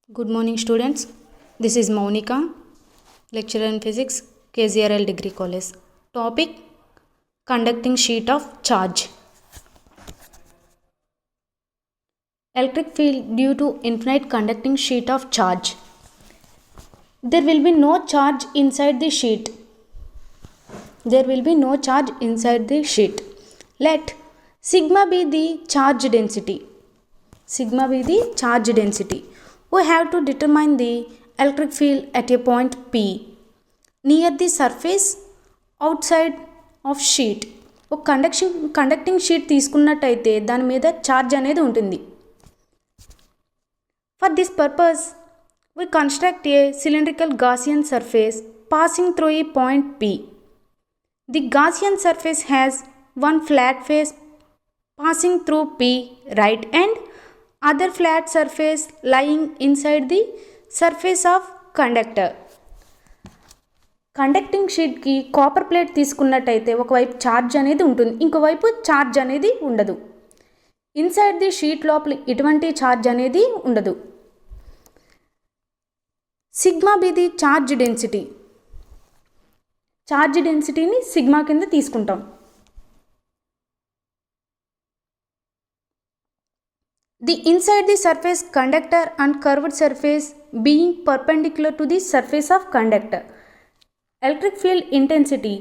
Good morning, students. This is Maunika, lecturer in physics, KZRL Degree College. Topic: conducting sheet of charge. Electric field due to infinite conducting sheet of charge. There will be no charge inside the sheet. There will be no charge inside the sheet. Let sigma be the charge density. Sigma be the charge density. We have to determine the electric field at a point P near the surface outside of sheet. ఒక conducting sheet తీసుకున్నట్టయితే దాని మీద charge అనేది ఉంటుంది. For this purpose, we construct a cylindrical Gaussian surface passing through a point P. The Gaussian surface has one flat face passing through P right and other flat surface lying inside the surface of conductor. Conducting షీట్కి copper plate తీసుకున్నట్టయితే ఒకవైపు charge అనేది ఉంటుంది, ఇంకోవైపు charge అనేది ఉండదు. Inside the sheet లోపల ఎటువంటి ఛార్జ్ అనేది ఉండదు. Sigma B the charge density. Charge డెన్సిటీని సిగ్మా కింద తీసుకుంటాం. The inside the surface conductor and curved surface being perpendicular to the surface of conductor. Electric field intensity.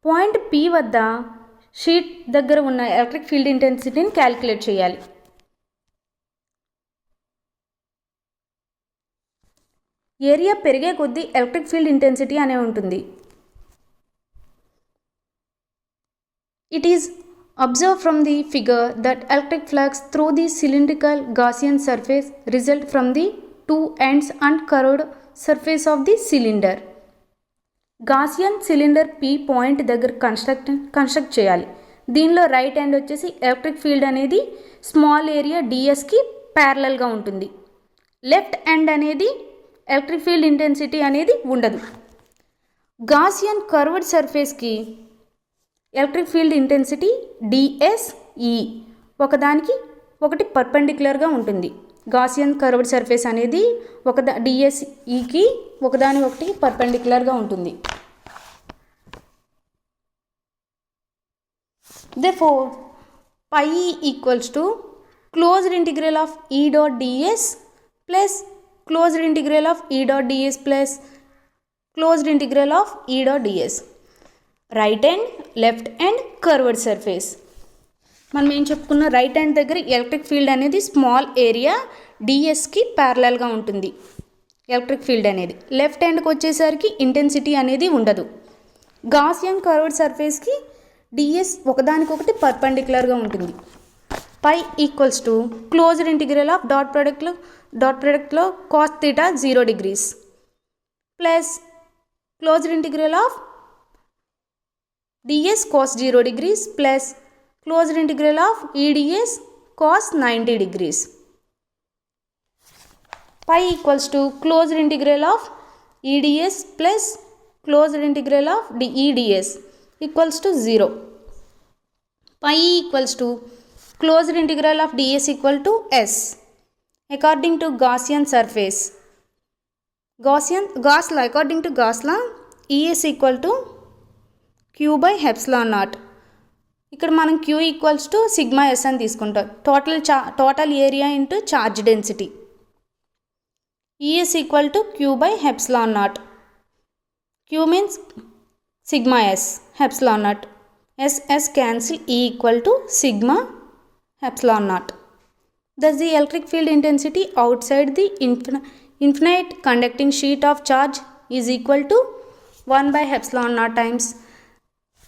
Point P వద్ద sheet దగ్గర ఉన్న ఎలక్ట్రిక్ ఫీల్డ్ ఇంటెన్సిటీని క్యాలిక్యులేట్ చేయాలి. Area పెరిగే కొద్దీ electric field intensity అనే ఉంటుంది. It is observed from the figure that electric flux through the cylindrical Gaussian surface result from the two ends and curved surface of the cylinder. Gaussian cylinder P point దగ్గర construct చేయాలి. దీనిలో right hand వచ్చేసి electric field అనేది small area డిఎస్కి ప్యారలల్గా ఉంటుంది. Left hand అనేది electric field intensity అనేది ఉండదు. గాసియన్ కర్వ్డ్ సర్ఫేస్కి ఎలక్ట్రిక్ ఫీల్డ్ ఇంటెన్సిటీ డిఎస్ఈ ఒకదానికి ఒకటి పర్పెండిక్యులర్గా ఉంటుంది. గాసియన్ కర్వ్డ్ సర్ఫేస్ అనేది డిఎస్ఈకి ఒకదాని ఒకటి పర్పెండిక్యులర్గా ఉంటుంది. Therefore, pi equals to closed integral of E dot ds plus closed integral of E dot ds plus closed integral of E dot ds. Right hand, left hand, curved surface. మనం ఏం చెప్పుకున్న right hand దగ్గర electric field అనేది small area డిఎస్కి ప్యారలల్గా ఉంటుంది electric field అనేది. Left హ్యాండ్కి వచ్చేసరికి ఇంటెన్సిటీ అనేది ఉండదు. గాసియన్ కర్వ్డ్ సర్ఫేస్కి డిఎస్ ఒకదానికొకటి పర్పెండిక్యులర్గా ఉంటుంది. Phi equals to closed integral of dot ప్రోడక్ట్లో cos theta 0 degrees plus closed integral of ds cos 0 degrees plus closed integral of EDS cos 90 degrees. Pi equals to closed integral of EDS plus closed integral of EDS equals to 0. Pi equals to closed integral of ds equal to s. According to Gaussian surface, according to Gauss law, ES equal to Q by epsilon naught. ఇక్కడ మనం Q equals to sigma S అని తీసుకుంటాం. Total area into charge density. ES equal to Q by epsilon naught. Q means sigma S, epsilon naught. S cancel, E equal to sigma epsilon naught. Thus the electric field intensity outside the infinite conducting sheet of charge is equal to 1 by epsilon naught times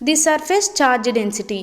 the surface charge density.